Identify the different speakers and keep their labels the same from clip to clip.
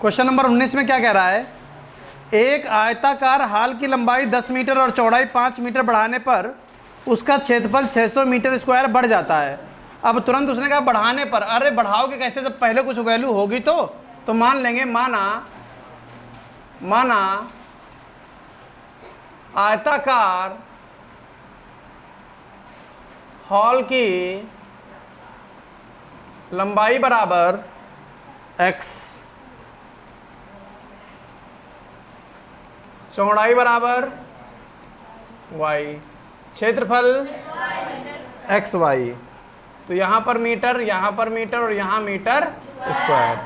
Speaker 1: Question number 19 में क्या कह रहा है, एक आयताकार हाल की लंबाई 10 मीटर और चौड़ाई 5 मीटर बढ़ाने पर उसका क्षेत्रफल 600 मीटर स्क्वायर बढ़ जाता है। अब तुरंत उसने कहा बढ़ाने पर, अरे बढ़ाओगे कैसे जब पहले कुछ वैल्यू होगी तो मान लेंगे, माना आयताकार हॉल की लंबाई बराबर x, चौड़ाई बराबर y, क्षेत्रफल xy। तो यहाँ पर मीटर, यहाँ पर मीटर और यहाँ मीटर स्क्वायर।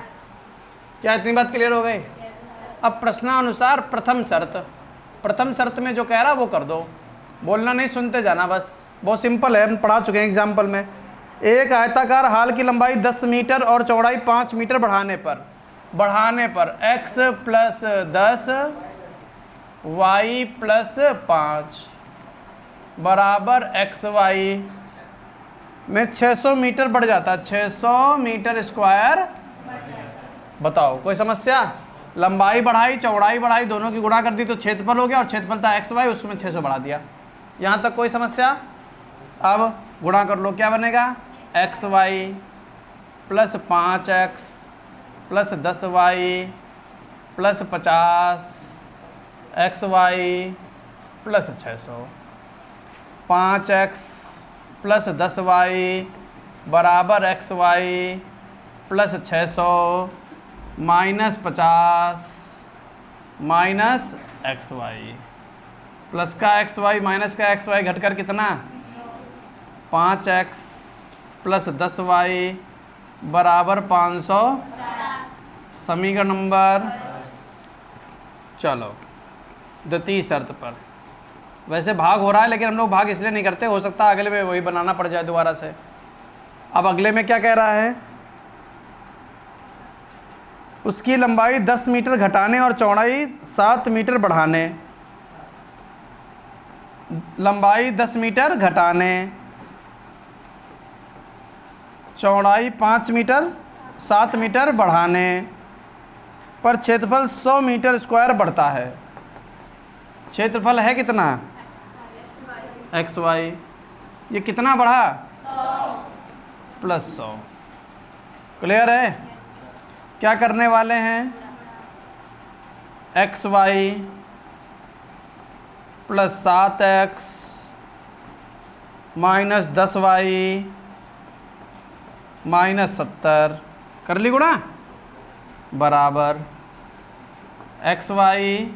Speaker 1: क्या इतनी बात क्लियर हो गई? अब प्रश्नानुसार प्रथम शर्त में जो कह रहा वो कर दो, बोलना नहीं, सुनते जाना बस। बहुत सिंपल है, हम पढ़ा चुके हैं एग्जाम्पल में। एक आयताकार हाल की लंबाई 10 मीटर और चौड़ाई 5 मीटर बढ़ाने पर x प्लस 10 y प्लस 5 बराबर xy में 600 मीटर बढ़ जाता है, 600 मीटर स्क्वायर। बताओ कोई समस्या? लंबाई बढ़ाई, चौड़ाई बढ़ाई, दोनों की गुणा कर दी तो क्षेत्रफल हो गया, और क्षेत्रफल था xy, उसमें 600 बढ़ा दिया। यहाँ तक कोई समस्या? अब गुणा कर लो, क्या बनेगा? xy plus 5x plus 10y plus 50 xy plus 600। 5x plus 10y बराबर xy plus 600 minus 50 minus xy, plus का xy माइनस का xy घटकर कितना? 5x प्लस 10y बराबर 500। समीकरण नंबर, चलो द्वितीय शर्त पर। वैसे भाग हो रहा है लेकिन हम लोग भाग इसलिए नहीं करते, हो सकता है अगले में वही बनाना पड़ जाए दोबारा से। अब अगले में क्या कह रहा है, उसकी लंबाई 10 मीटर घटाने और चौड़ाई 7 मीटर बढ़ाने। लंबाई 10 मीटर घटाने, चौड़ाई 5 मीटर, 7 मीटर बढ़ाने पर क्षेत्रफल 100 मीटर स्क्वायर बढ़ता है। क्षेत्रफल है कितना? xy। ये कितना बढ़ा? 100 प्लस 100। क्लियर है? क्या करने वाले हैं? xy plus 7x minus 10y minus 70 कर ली गुणा, बराबर xy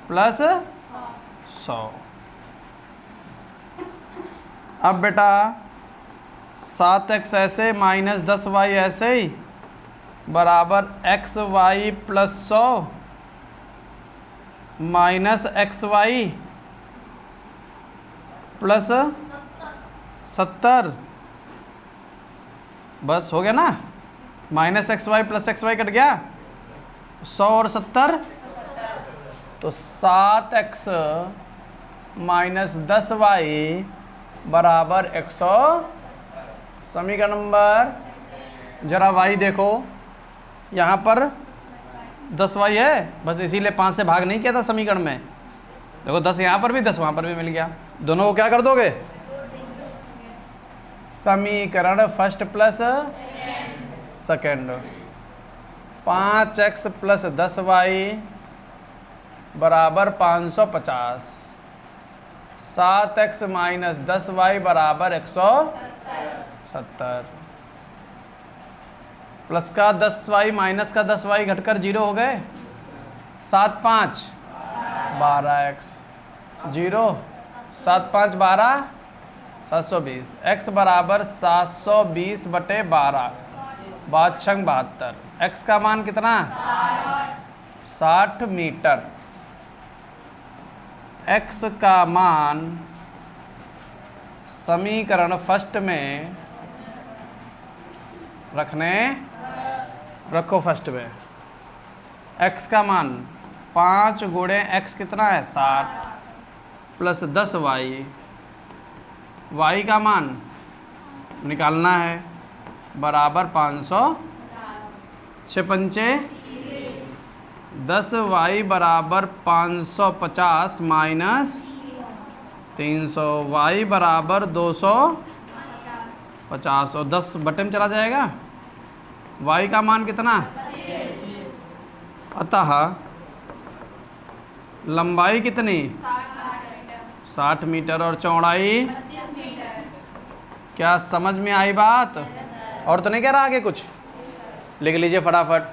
Speaker 1: प्लस 100। अब बेटा 7x ऐसे माइनस 10y ऐसे ही बराबर xy plus 100 minus xy plus 70। बस हो गया ना? Minus xy plus xy cut गया, 100 और 70 तो 7x माइनस 10y बराबर 100। समीकरण नंबर, जरा y देखो, यहाँ पर 10y है, बस इसीलिए 5 से भाग नहीं किया था समीकरण में। देखो 10 यहाँ पर भी 10 वहाँ पर भी मिल गया, दोनों को क्या कर दोगे? समीकरण first plus second. 5x plus 10y बराबर 550। 7x माइनस 10y बराबर 170। प्लस का 10y माइनस का 10y घटकर 0 हो गए। 7 5 12x 0, 7 5 12 720। x बराबर 720 बटे 12, 72। x का मान कितना? 60 मीटर। x का मान समीकरण फर्स्ट में रखो फर्स्ट में। x का मान 5 गुणे x कितना है? 60 प्लस 10y। y का मान निकालना है, बराबर 500। 6 पंचे 10y बराबर 550 माइनस 300, y बराबर 250 और 10 बटे में चला जाएगा। y का मान कितना? अतः लंबाई कितनी? 60 मीटर और चौड़ाई
Speaker 2: 25 मीटर।
Speaker 1: क्या समझ में आई बात? और तो नहीं कह रहा आगे कुछ? लिख लीजिए फटाफट।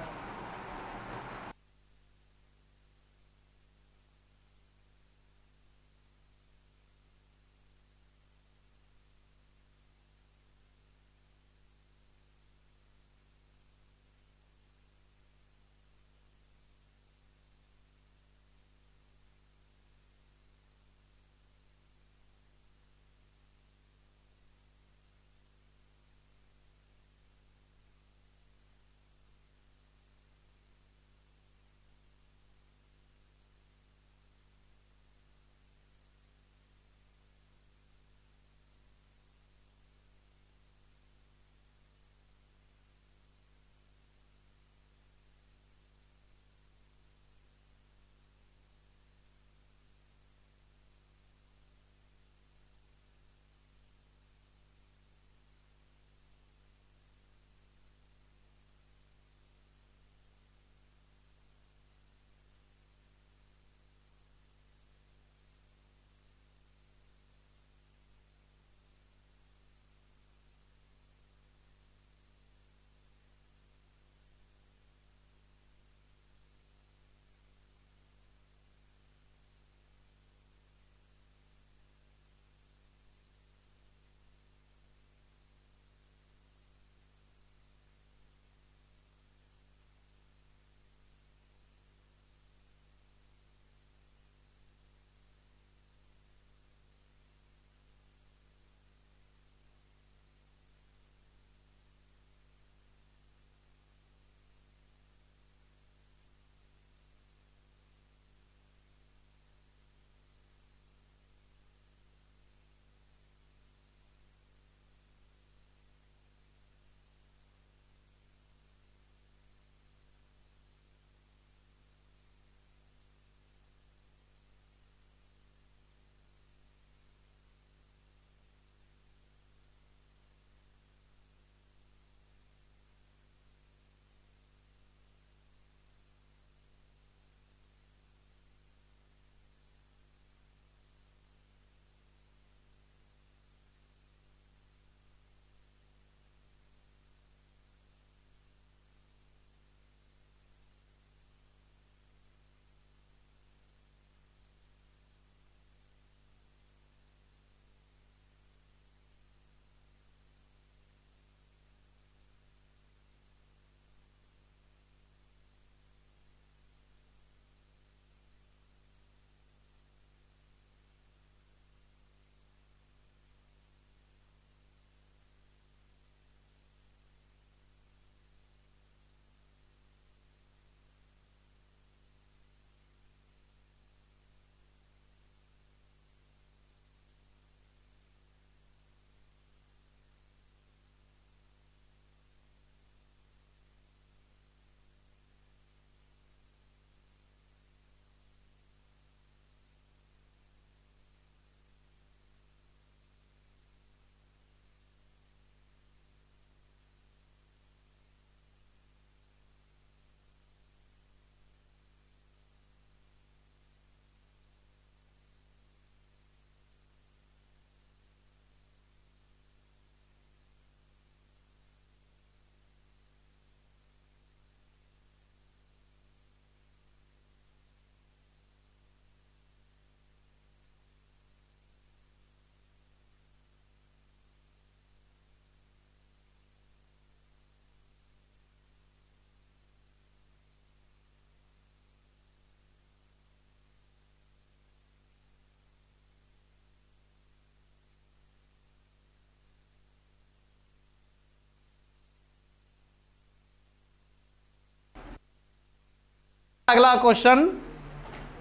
Speaker 1: अगला क्वेश्चन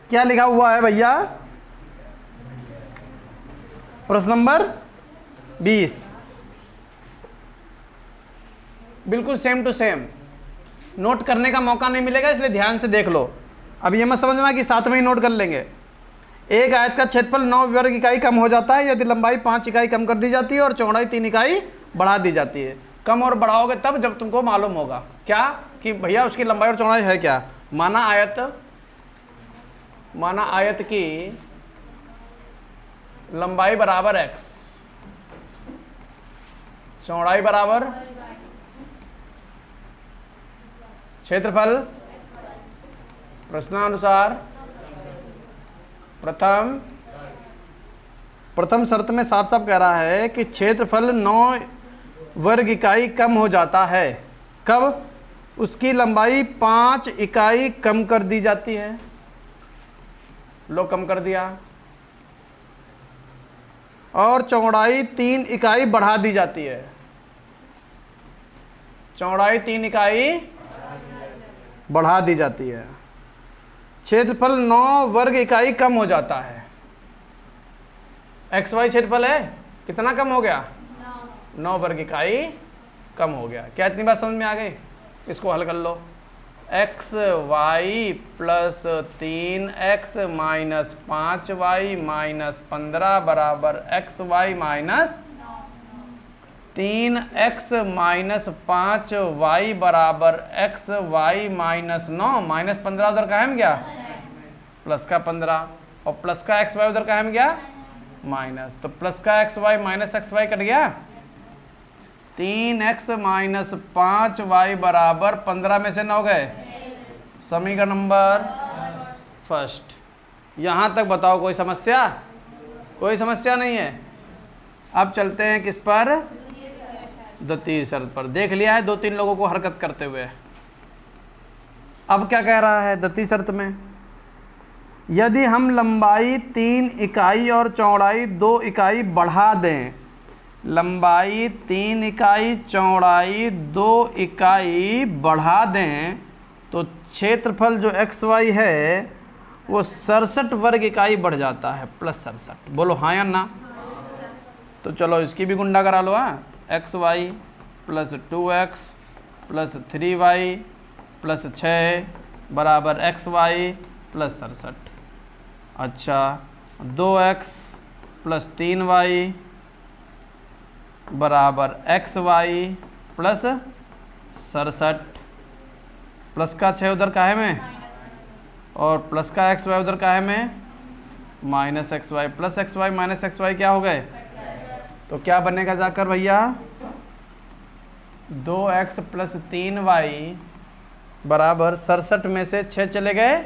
Speaker 1: क्या लिखा हुआ है भैया? प्रश्न नंबर 20, बिल्कुल सेम टू सेम। नोट करने का मौका नहीं मिलेगा इसलिए ध्यान से देख लो। अब ये मत समझना कि साथ में ही नोट कर लेंगे। एक आयत का क्षेत्रफल 9 वर्ग इकाई कम हो जाता है यदि लंबाई 5 इकाई कम कर दी जाती है और चौड़ाई 3 इकाई बढ़ा दी जाती है। कम और बढ़ाओगे तब जब तुमको मालूम होगा क्या कि भैया उसकी लंबाई और चौड़ाई है क्या। माना आयत की लंबाई बराबर x, चौड़ाई बराबर क्षेत्रफल प्रश्नानुसार प्रथम शर्त में साफ साफ कह रहा है कि क्षेत्रफल 9 वर्ग इकाई कम हो जाता है। कब? उसकी लंबाई 5 इकाई कम कर दी जाती है। लो कम कर दिया। और चौड़ाई 3 इकाई बढ़ा दी जाती है। चौड़ाई 3 इकाई बढ़ा दी जाती है। क्षेत्रफल 9 वर्ग इकाई कम हो जाता है। एक्स वाई क्षेत्रफल है, कितना कम हो गया? 9 वर्ग इकाई कम हो गया। क्या इतनी बात समझ में आ गई? इसको हल कर लो। X y plus 3x minus 5y minus 15 बराबर x y minus 3x minus 5y बराबर एक्स वाई माइनस 9। माइनस 15 उधर कहाँ में गया? प्लस का 15। और प्लस का एक्स वाई उधर कहाँ में गया? माइनस। तो प्लस का x y minus x y cut गया। 3x माइनस 5y बराबर 15 में से 9 गए। समीकरण नंबर फर्स्ट। यहाँ तक बताओ कोई समस्या? कोई समस्या नहीं है। अब चलते हैं किस पर? द्वितीय शर्त पर। देख लिया है 2-3 लोगों को हरकत करते हुए। अब क्या कह रहा है द्वितीय शर्त में? यदि हम लंबाई 3 इकाई और चौड़ाई 2 इकाई बढ़ा दें, लंबाई 3 इकाई चौड़ाई 2 इकाई बढ़ा दें तो क्षेत्रफल जो एक्स वाई है वो 67 वर्ग इकाई बढ़ जाता है। प्लस 67। बोलो हाँ या ना? तो चलो इसकी भी गुंडा करा लो। हाँ, x y plus 2x plus 3y plus 6 बराबर एक्स वाई प्लस 67। अच्छा, 2x प्लस 3y बराबर एक्स वाई प्लस 67। प्लस का 6 उधर काहे में और प्लस का एक्स वाई उधर काहे में? Minus x y. Plus x y minus x y क्या हो गए? तो क्या बनेगा जाकर भैया? 2x प्लस 3y बराबर 67 में से 6 चले गए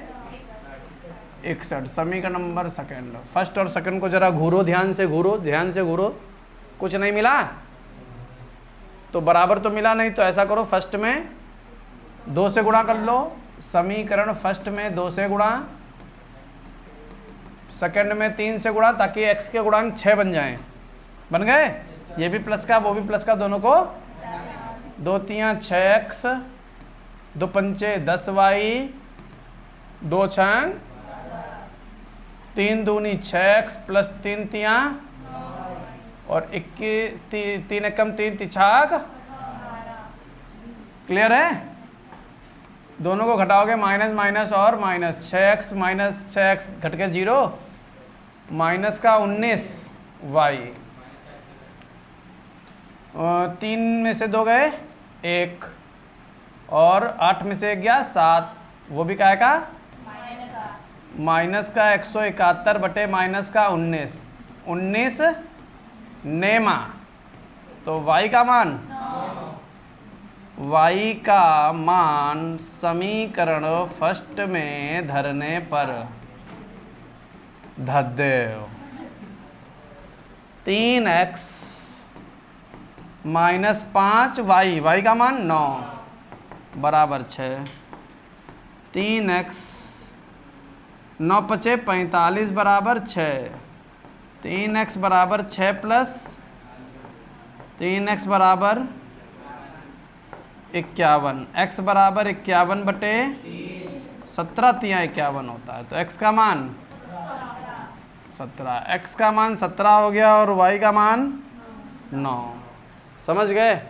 Speaker 1: 61। समीकरण नंबर सेकंड। फर्स्ट और सेकंड को जरा घूरो, ध्यान से घूरो, ध्यान से घूरो। कुछ नहीं मिला तो बराबर तो मिला नहीं, तो ऐसा करो फर्स्ट में 2 से गुणा कर लो। समीकरण फर्स्ट में 2 से गुणा, सेकंड में 3 से गुणा, ताकि x के गुणांक 6 बन जाएं। बन गए? ये भी प्लस का वो भी प्लस का, दोनों को 2 तियां 6x 2 पंचे 10y 2 छंग 3 दूनी 6x प्लस 3 तियां और 3 एकम 3 तिछाक। क्लियर है? दोनों को घटाओगे माइनस माइनस और माइनस। 6x माइनस 6x घट के 0 माइनस का 19y। 3 में से 2 गए 1 और 8 में से 1 गया 7। वो भी क्या का? माइनस का 171 बटे माइनस का 19 नेमा। तो y का मान y का मान समीकरण फर्स्ट में धरने पर धद्देव 3x माइनस 5y, y का मान 9 बराबर 6। 3x 9 पचे 45 बराबर 6। 3x बराबर 6 प्लस 3x बराबर 51। x बराबर 51 बटे 17 तिया 51 होता है। तो x का मान 17। x का मान 17 हो गया और y का मान 9। समझ गए?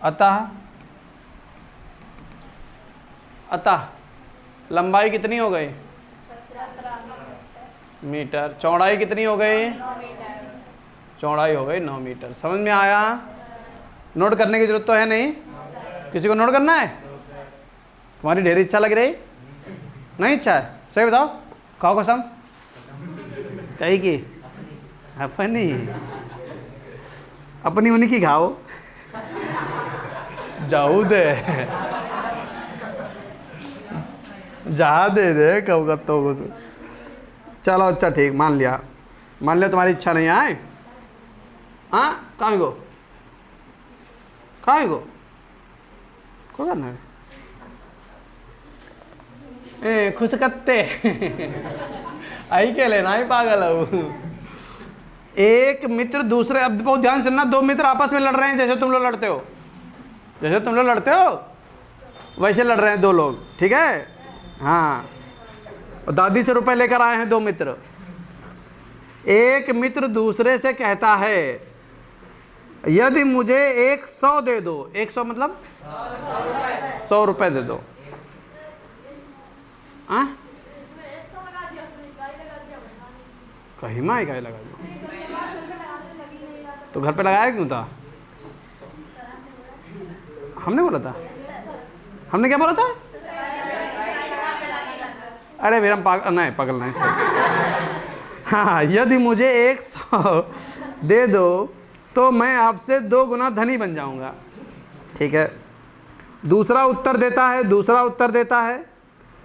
Speaker 1: अतः लंबाई कितनी हो गई? मीटर। चौड़ाई कितनी हो गई? चौड़ाई हो गई 9 मीटर। समझ में आया? नोट करने की जरूरत तो है नहीं? किसी को नोट करना है? तुम्हारी ढेर इच्छा लग रही? नहीं इच्छा है? सही बताओ, खाओ कसम कहीं की अपनी उन्हीं की खाओ। जाऊ दे जा दे कब कत्तो कुछ। चलो अच्छा ठीक, मान लिया तुम्हारी इच्छा नहीं आए। हाँ कहाँ को करना है? खुश कत्ते आई के लेना ही पागल है। एक मित्र दूसरे, अब बहुत ध्यान से सुनना, दो मित्र आपस में लड़ रहे हैं जैसे तुम लोग लड़ते हो, वैसे लड़ रहे हैं दो लोग, ठीक है? हाँ, और दादी से रुपए लेकर आए हैं दो मित्र। एक मित्र दूसरे से कहता है यदि मुझे 100 दे दो, 100 मतलब 100 रुपए दे दो। कहीं माँ इकाई लगा दो, तो घर पे लगाया क्यों था? हमने बोला था? हमने क्या बोला था? अरे मेरा पागल नहीं सर। हाँ, यदि मुझे 100 दे दो तो मैं आपसे 2 गुना धनी बन जाऊंगा, ठीक है? दूसरा उत्तर देता है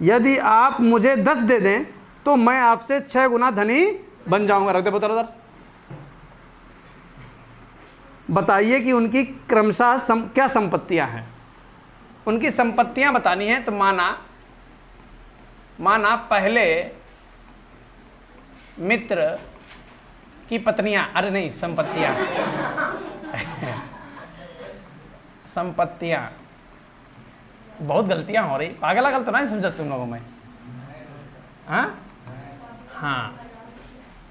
Speaker 1: यदि आप मुझे 10 दे दें तो मैं आपसे 6 गुना धनी बन जाऊंगा। रख दे बोतल उधर। बताइए कि उनकी क्रमशः क्या संपत्तियां हैं। उनकी संपत्तियां बतानी है, तो माना पहले मित्र की पत्नियां, अरे नहीं संपत्तियां बहुत गलतियां हो रही, पागल तो नहीं समझा तुम लोगों में? हाँ,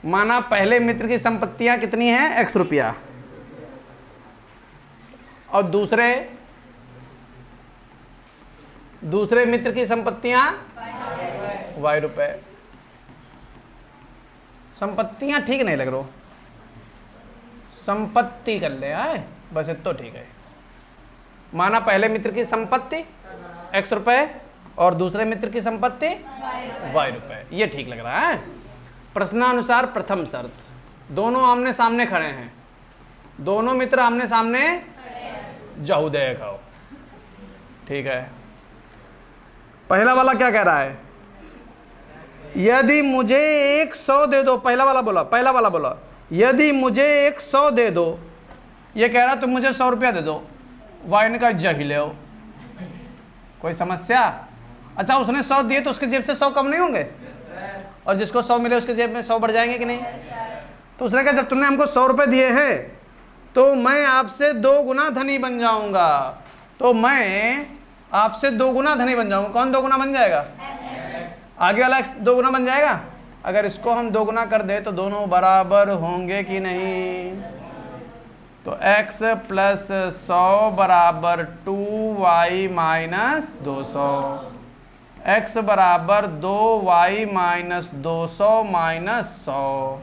Speaker 1: माना पहले मित्र की संपत्तियां कितनी हैं? X रुपया, और दूसरे मित्र की संपत्तियां Y रुपए। संपत्तियां ठीक नहीं लग रहा, संपत्ति कर ले आए बस, इतना तो ठीक है। माना पहले मित्र की संपत्ति X रुपए और दूसरे मित्र की संपत्ति Y रुपए, ये ठीक लग रहा है। प्रश्नानुसार प्रथम शर्त, दोनों आमने सामने खड़े हैं, दोनों मित्र आमने सामने जाऊ दे खाओ, ठीक है? पहला वाला क्या कह रहा है? यदि मुझे 100 दे दो, पहला वाला बोला यदि मुझे 100 दे दो, ये कह रहा तुम मुझे 100 रुपया दे दो। वाई ने कहा जहिले हो, कोई समस्या? अच्छा, उसने 100 दिए तो उसके जेब से 100 कम नहीं होंगे? और जिसको 100 मिले उसके जेब में 100 बढ़ जाएंगे कि नहीं? तो उसने कहा जब तुमने हमको 100 रुपये दिए हैं तो मैं आपसे 2 गुना धनी बन जाऊंगा, तो मैं आपसे 2 गुना धनी बन जाऊंगा। कौन 2 गुना बन जाएगा? आगे वाला 2 गुना बन जाएगा। अगर इसको हम 2 गुना कर दे तो दोनों बराबर होंगे कि नहीं? तो x प्लस 100 बराबर 2y माइनस 200, x बराबर 2y माइनस 200 माइनस 100,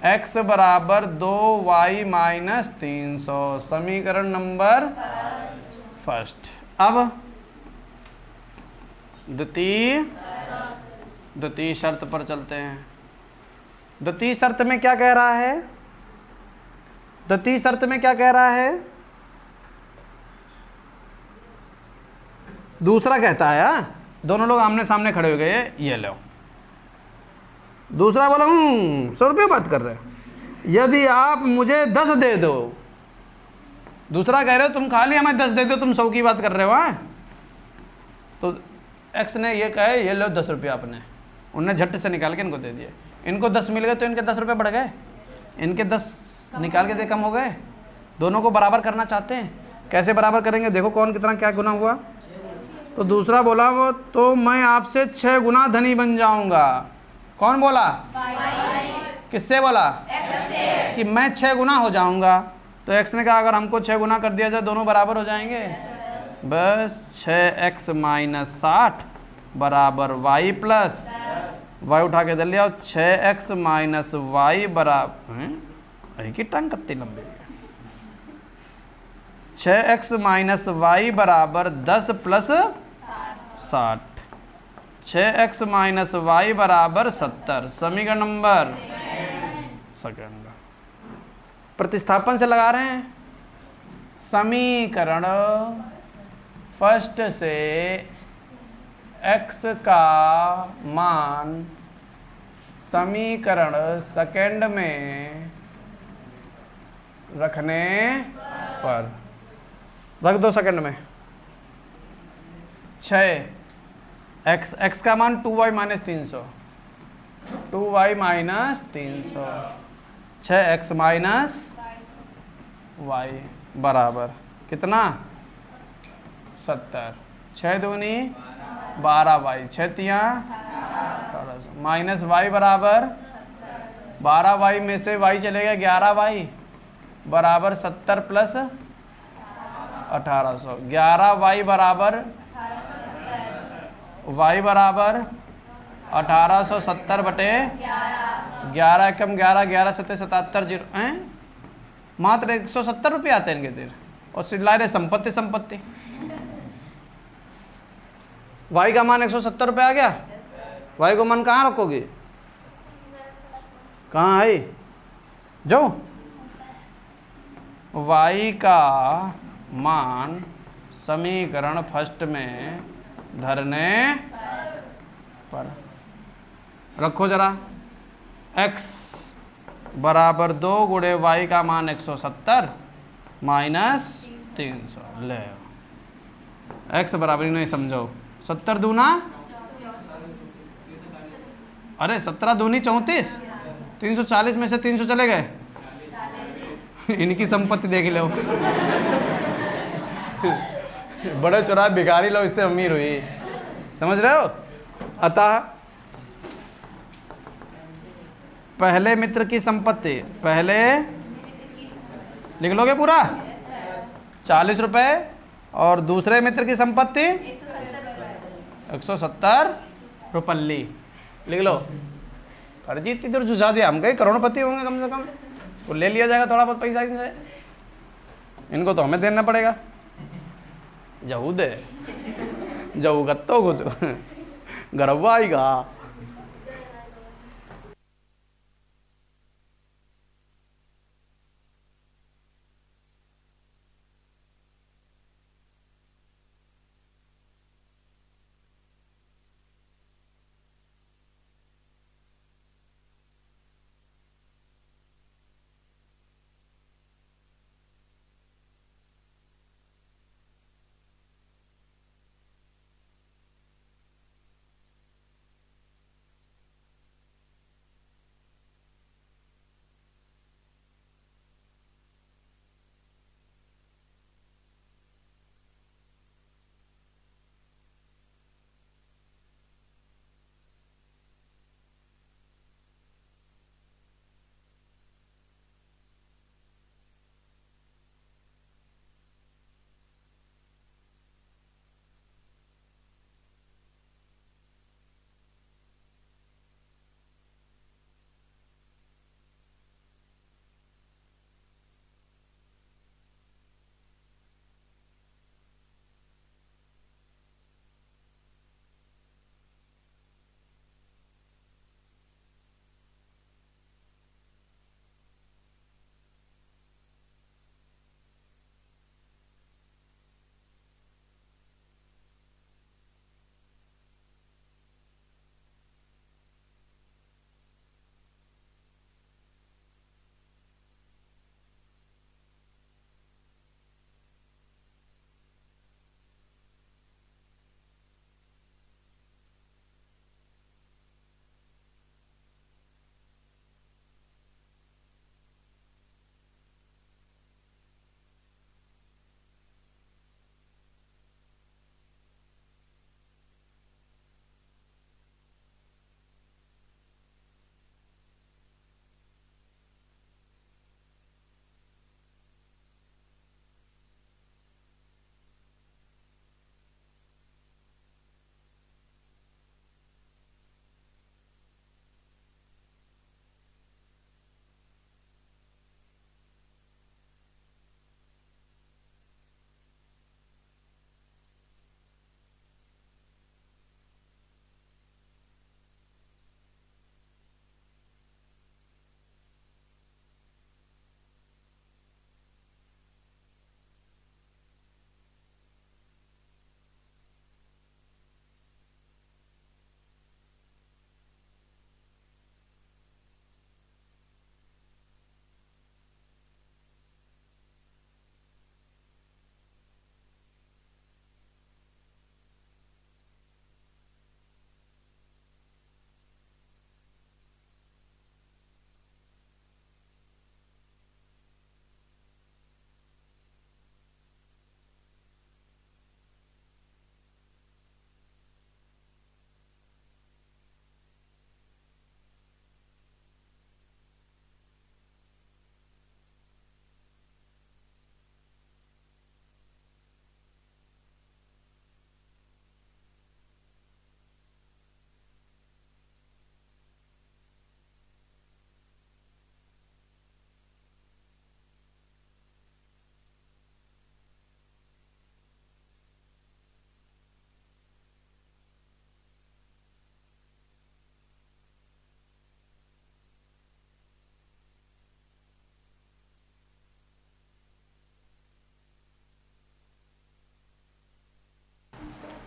Speaker 1: x बराबर 2y माइनस 300। समीकरण नंबर फर्स्ट। अब द्वितीय शर्त पर चलते हैं। द्वितीय शर्त में क्या कह रहा है? दूसरा कहता है, दोनों लोग आमने सामने खड़े हो गए, ये लो। दूसरा बोला 100 रुपये बात कर रहे हो, यदि आप मुझे 10 दे दो। दूसरा कह रहे हो तुम खाली हमें 10 दे दो, तुम 100 की बात कर रहे हो। तो एक्स ने ये कहा ये लो 10 रुपये आपने, उनने झट से निकाल के इनको दे दिए। इनको 10 मिल गए तो इनके 10 रुपये बढ़ गए, इनके 10 निकाल के दे कम हो गए। दोनों को बराबर करना चाहते हैं, कैसे बराबर करेंगे? देखो कौन कितना क्या गुना हुआ। तो दूसरा बोला वो तो मैं आपसे 6 गुना धनी बन जाऊंगा। कौन बोला? किससे बोला? कि मैं 6 गुना हो जाऊंगा। तो एक्स ने कहा अगर हमको 6 गुना कर दिया जाए दोनों बराबर हो जाएंगे। बस 6x माइनस 60 बराबर y प्लस y उठा के दे लिया। 6x माइनस वाई बराबर की टंग कत्ती लंबी 6x माइनस वाई बराबर 10 प्लस 60। 6x माइनस वाई बराबर 70। समीकरण नंबर सेकंड। प्रतिस्थापन से लगा रहे हैं। समीकरण फर्स्ट से x का मान समीकरण सेकंड में रखने पर रख दो सेकंड में। 6x का मान 2y minus 300 2y minus 300 6x minus y बराबर कितना 70। 6 दूनी 12y 6 तिया माइनस y बराबर 12y में से y चलेगा 11y बराबर 70 प्लस 1800। 11y बराबर y बराबर 1870 बटे 11 एकम 11 11 सत्ते 77 जीरो हैं मात्र 170 रुपये आते हैं इनके देर। और सिला रहे संपत्ति संपत्ति y का मान 170 रुपये आ गया। y को मान कहाँ रखोगे कहाँ है जो y का मान समीकरण फर्स्ट में धरने पर रखो जरा। x बराबर 2 गुणे y का मान 170 माइनस 300 ले x बराबर नहीं समझो 70 दूना अरे 17 दूनी 34 340 में से 300 चले गए। इनकी संपत्ति देख लो बड़े चौराहे भिखारी लो इससे अमीर हुई समझ रहे हो। अतः पहले मित्र की संपत्ति पहले लिख लोगे पूरा 40 रुपए और दूसरे मित्र की संपत्ति 170 रुपल्ली लिख लो। फर्जी इतनी देर झुझा दिया हम कहीं करोड़पति होंगे कम से कम तो ले लिया जाएगा थोड़ा बहुत पैसा इनसे। इनको तो हमें देना पड़ेगा। जहू दे जहू गत्तो कुछ गरबा आएगा।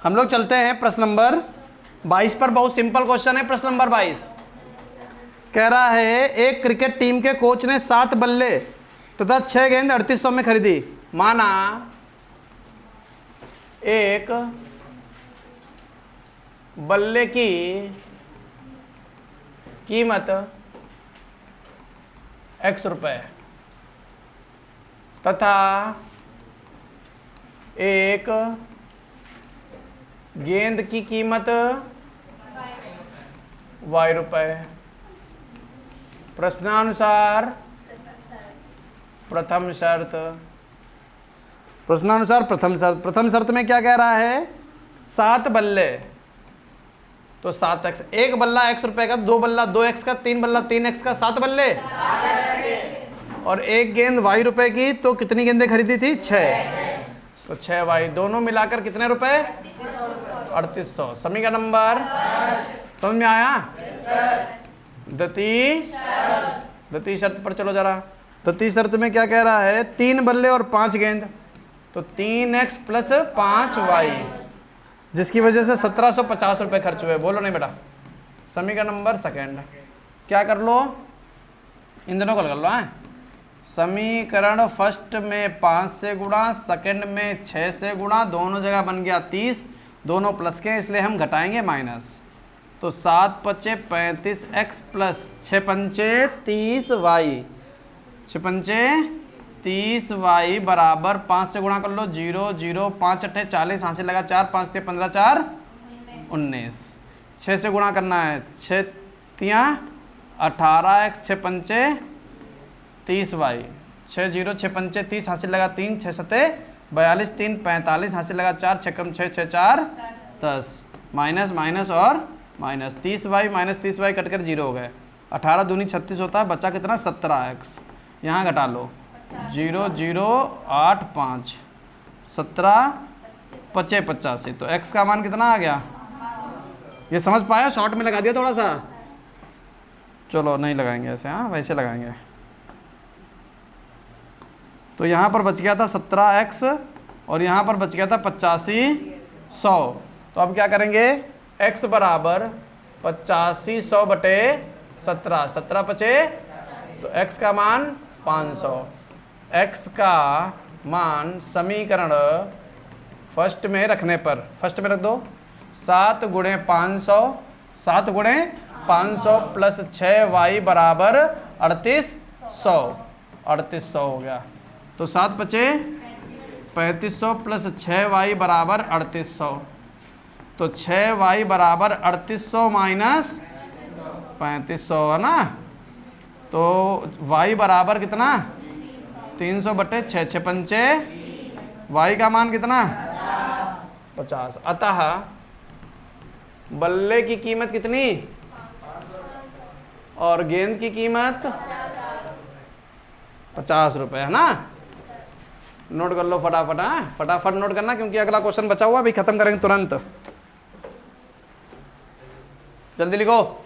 Speaker 1: हम लोग चलते हैं प्रश्न नंबर 22 पर। बहुत सिंपल क्वेश्चन है प्रश्न नंबर 22। कह रहा है एक क्रिकेट टीम के कोच ने 7 बल्ले तथा 6 गेंद 3800 में खरीदी। माना एक बल्ले की कीमत X रुपए तथा एक गेंद की कीमत Y रुपए। प्रश्नानुसार प्रथम शर्त। प्रश्नानुसार प्रथम शर्त। प्रथम शर्त में क्या कह रहा है? 7 बल्ले तो 7x, एक बल्ला X रुपए का, 2 बल्ला 2x का, 3 बल्ला 3x का, 7 बल्ले। और एक गेंद Y रुपए की, तो कितनी गेंदें खरीदी थी? 6। तो 6Y, दोनों मिलाकर कितने रुपए? 3800। समीकरण नंबर समझ में आया? द्वितीय शर्त पर चलो जरा। द्वितीय शर्त में क्या कह रहा है? 3 बल्ले और 5 गेंद, तो 3x प्लस 5y, जिसकी वजह से 1750 रुपये खर्च हुए। बोलो नहीं बेटा। समीकरण नंबर सेकेंड। क्या कर लो? इन दोनों को कर लो। है समीकरण फर्स्ट में 5 से गुणा, सेकंड में 6 से गुणा, दोनों जगह बन गया 30, दोनों प्लस के इसलिए हम घटाएंगे माइनस। तो 7 पचे 35x प्लस 6 पंचे 30y, 6 पंचे 30y बराबर 5 से गुणा कर लो 0 0, 5 अट्ठे 40, हाथ से लगा 4, 5 थे 15, 4 19। 6 से गुणा करना है, 6 तियाँ 18x, 6 पंचे 30y, 6 0, 6 पंचे 30, हाथ से लगा 3, 6 सते 42, 3 45, हाथ से लगा 4, 6 कम 6, 6 4 10, माइनस माइनस और माइनस। 30y माइनस 30y कटकर 0 हो गए। 18 दूनी 36 होता है, बचा कितना? 17x। यहाँ घटा लो 0 0 8 5, 17 पचे 85, तो x का मान कितना आ गया? ये समझ पाया? शॉर्ट में लगा दिया थोड़ा सा। चलो नहीं लगाएंगे ऐसे, हाँ वैसे लगाएंगे। तो यहाँ पर बच गया था 17x और यहाँ पर बच गया था 8500। तो अब क्या करेंगे? x बराबर 8500 बटे 17, 17 पचे, तो x का मान 500। x का मान समीकरण फर्स्ट में रखने पर, फर्स्ट में रख दो, 7 गुणे 500, 7 गुणे 500 प्लस 6y बराबर 3800, 3800 हो गया। तो 7 पचे 3500 प्लस 6y बराबर 3800, तो 6y बराबर 3800 माइनस 3500 है ना। तो y बराबर कितना? 300 बटे 6, 6 पंचे, y का मान कितना? 50। अतः बल्ले की कीमत कितनी और गेंद की कीमत 50 रुपए है ना। नोट कर लो फटाफट। फटाफट नोट करना, क्योंकि अगला क्वेश्चन बचा हुआ, अभी खत्म करेंगे तुरंत। जल्दी लिखो।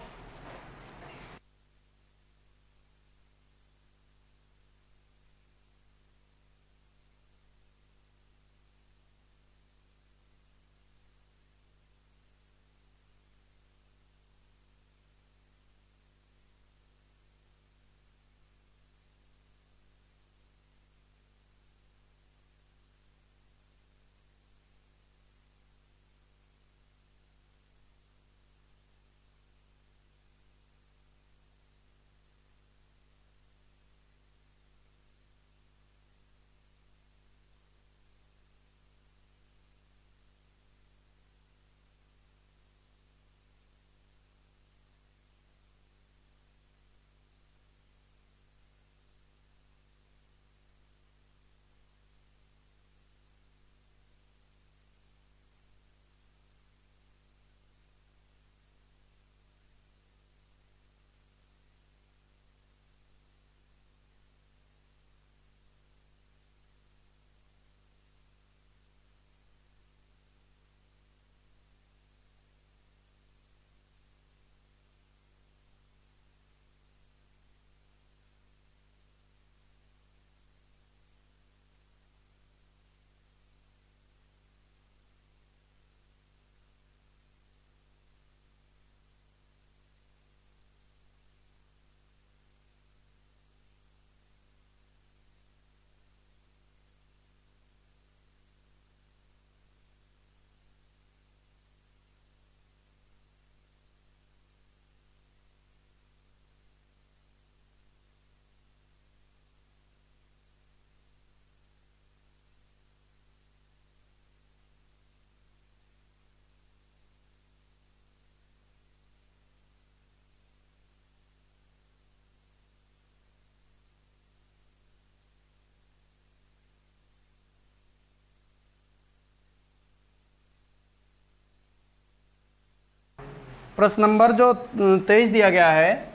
Speaker 1: प्रश्न नंबर जो 23 दिया गया है,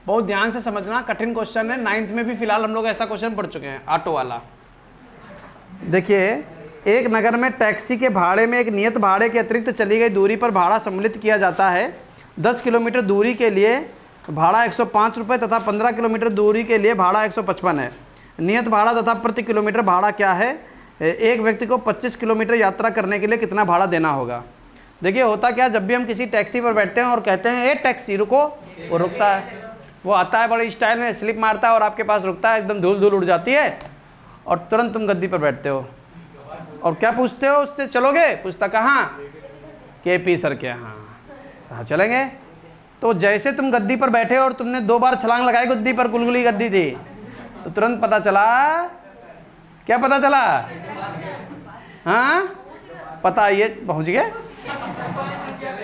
Speaker 1: बहुत ध्यान से समझना, कठिन क्वेश्चन है। 9th में भी फिलहाल हम लोग ऐसा क्वेश्चन पढ़ चुके हैं, ऑटो वाला। देखिए, एक नगर में टैक्सी के भाड़े में एक नियत भाड़े के अतिरिक्त चली गई दूरी पर भाड़ा सम्मिलित किया जाता है। 10 किलोमीटर दूरी के लिए भाड़ा 105 रुपये तथा 15 किलोमीटर दूरी के लिए भाड़ा 155 है। नियत भाड़ा तथा प्रति किलोमीटर भाड़ा क्या है? एक व्यक्ति को 25 किलोमीटर यात्रा करने के लिए कितना भाड़ा देना होगा? देखिए, होता क्या, जब भी हम किसी टैक्सी पर बैठते हैं और कहते हैं ए टैक्सी रुको, वो रुकता है, वो आता है बड़े स्टाइल में, स्लिप मारता है और आपके पास रुकता है, एकदम धूल धूल उड़ जाती है और तुरंत तुम गद्दी पर बैठते हो और क्या पूछते हो उससे, चलोगे? पूछता कहाँ? KP सर के यहाँ। कहाँ चलेंगे? तो जैसे तुम गद्दी पर बैठे और तुमने 2 बार छलांग लगाई गद्दी पर, गुलगुली गद्दी थी, तो तुरंत पता चला, क्या पता चला? हाँ, पता ये पहुँच गए,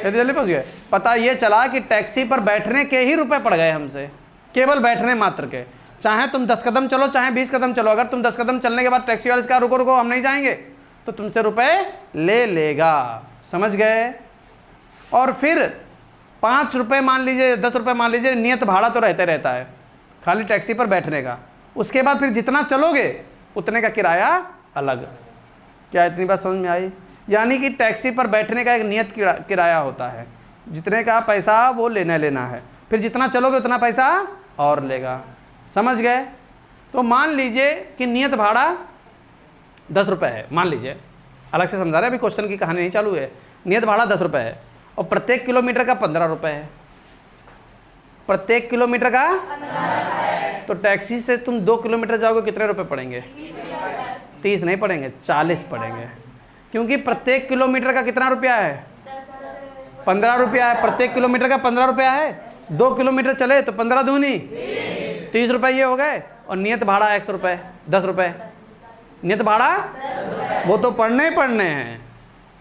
Speaker 1: जल्दी पहुँच गए। पता ये चला कि टैक्सी पर बैठने के ही रुपए पड़ गए हमसे, केवल बैठने मात्र के। चाहे तुम 10 कदम चलो, चाहे 20 कदम चलो, अगर तुम 10 कदम चलने के बाद टैक्सी वाले से कहा रुको रुको हम नहीं जाएंगे, तो तुमसे रुपए ले लेगा। समझ गए? और फिर 5 रुपये मान लीजिए, 10 रुपये मान लीजिए, नियत भाड़ा तो रहता है खाली टैक्सी पर बैठने का। उसके बाद फिर जितना चलोगे उतने का किराया अलग। क्या इतनी बात समझ में आई? यानी कि टैक्सी पर बैठने का एक नियत किराया होता है, जितने का पैसा वो लेना है, फिर जितना चलोगे उतना पैसा और लेगा। समझ गए? तो मान लीजिए कि नियत भाड़ा 10 रुपये है, मान लीजिए, अलग से समझा रहे हैं, अभी क्वेश्चन की कहानी नहीं चालू है। नियत भाड़ा 10 रुपये है और प्रत्येक किलोमीटर का 15 रुपये है। प्रत्येक किलोमीटर का 15 रुपये। तो टैक्सी से तुम 2 किलोमीटर जाओगे, कितने रुपए पड़ेंगे? 30 नहीं पड़ेंगे, 40 पड़ेंगे, क्योंकि प्रत्येक किलोमीटर का कितना रुपया है? 15 रुपया है। प्रत्येक किलोमीटर का 15 रुपया है। 2 किलोमीटर चले तो 15 दूनी 30 रुपये ये हो गए, और नियत भाड़ा 100 रुपये, 10 रुपये नियत भाड़ा, वो तो पढ़ने ही पढ़ने हैं,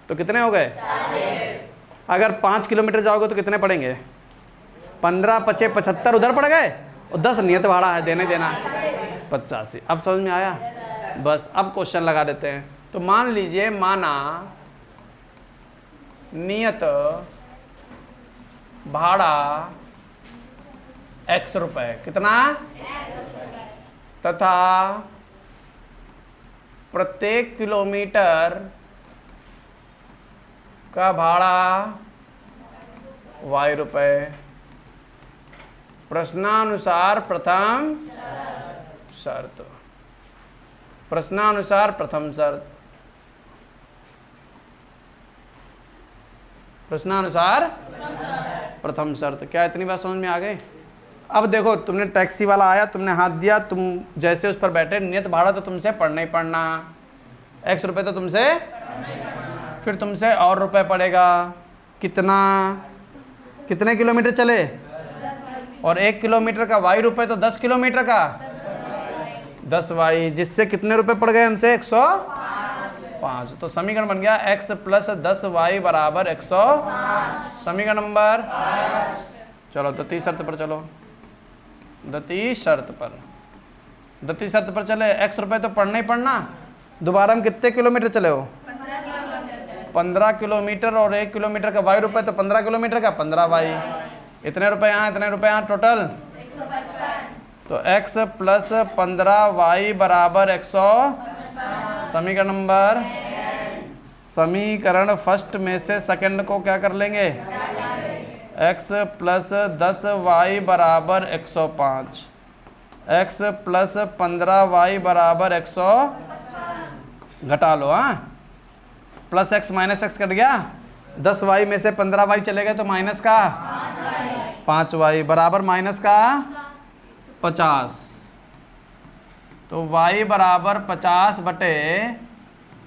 Speaker 1: तो कितने हो गए? 40। अगर 5 किलोमीटर जाओगे तो कितने पड़ेंगे? 15 पचे 75 उधर पड़ गए, और 10 नियत भाड़ा है, देना 85। अब समझ में आया? बस अब क्वेश्चन लगा देते हैं। तो मान लीजिए, माना नियत भाड़ा X रुपये, कितना? तथा प्रत्येक किलोमीटर का भाड़ा Y रुपये। प्रश्नानुसार प्रथम शर्त। प्रश्नानुसार प्रथम शर्त। प्रश्नानुसार प्रथम शर्त। क्या इतनी बात समझ में आ गई? अब देखो, तुमने टैक्सी वाला आया, तुमने हाथ दिया, तुम जैसे उस पर बैठे, नियत भाड़ा तो तुमसे पढ़ना ही पढ़ना, X रुपये तो तुमसे, फिर तुमसे और रुपए पड़ेगा। कितना? कितने किलोमीटर चले? और 1 किलोमीटर का Y रुपये, तो 10 किलोमीटर का 10 Y, जिससे कितने रुपए पड़ गए हमसे? 105। तो समीकरण बन गया X + 10Y बराबर 105। समीकरण नंबर 5। चलो द्वितीय शर्त पर चलो। द्वितीय शर्त पर चले। X रुपये तो पढ़ना ही पढ़ना। दोबारा हम कितने किलोमीटर चले हो? 15 किलोमीटर, और 1 किलोमीटर का Y रुपये, तो 15 किलोमीटर का 15 Y। इतने रुपए यहाँ, इतने रुपए यहाँ, टोटल 155। तो X + 15Y बराबर 155। समीकरण फर्स्ट में से सेकंड को क्या कर लेंगे? X + 10Y बराबर 105। X + 15Y बराबर 100, घटा लो। हाँ, plus x minus x cut गया। 10y में से 15y चले गए, तो माइनस का 5y बराबर माइनस का 50। तो y बराबर 50 बटे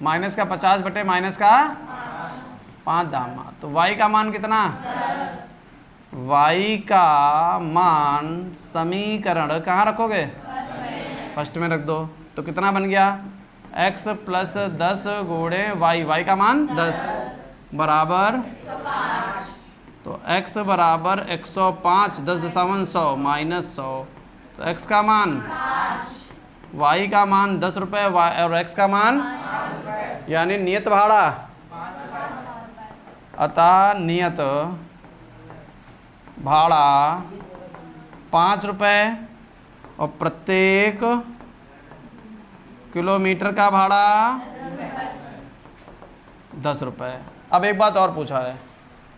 Speaker 1: माइनस का 50 बटे माइनस का 5 दामा। तो y का मान कितना? y का मान समीकरण कहाँ रखोगे? फर्स्ट में रख दो। तो कितना बन गया? x + 10 गुणे y का मान 10 बराबर 105। तो x बराबर 105, 10 माइनस 100, तो x का मान 5, y का मान 10 रुपये और x का मान यानी नियत भाड़ा। अतः नियत भाड़ा 5 रुपये और प्रत्येक किलोमीटर का भाड़ा 10 रुपये। अब एक बात और पूछा है,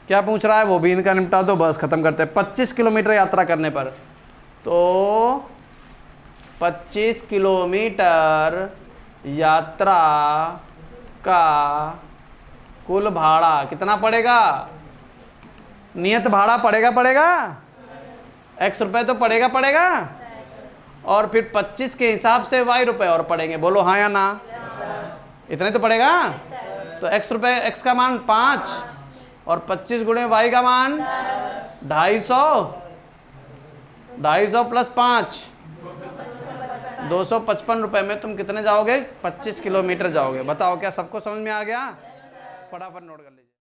Speaker 1: क्या पूछ रहा है वो भी इनका निपटा दो, बस ख़त्म करते हैं। 25 किलोमीटर यात्रा करने पर, तो 25 किलोमीटर यात्रा का कुल भाड़ा कितना पड़ेगा? नियत भाड़ा पड़ेगा x रुपये तो पड़ेगा और फिर 25 के हिसाब से y रुपये और पड़ेंगे। बोलो हाँ या ना? इतने तो पड़ेगा। तो x रुपये, x का मान 5 और 25 गुणे y का मान 250 प्लस 5 255 रुपये में तुम कितने जाओगे? 25 किलोमीटर जाओगे। बताओ क्या सबको समझ में आ गया? फटाफट नोट कर लीजिए।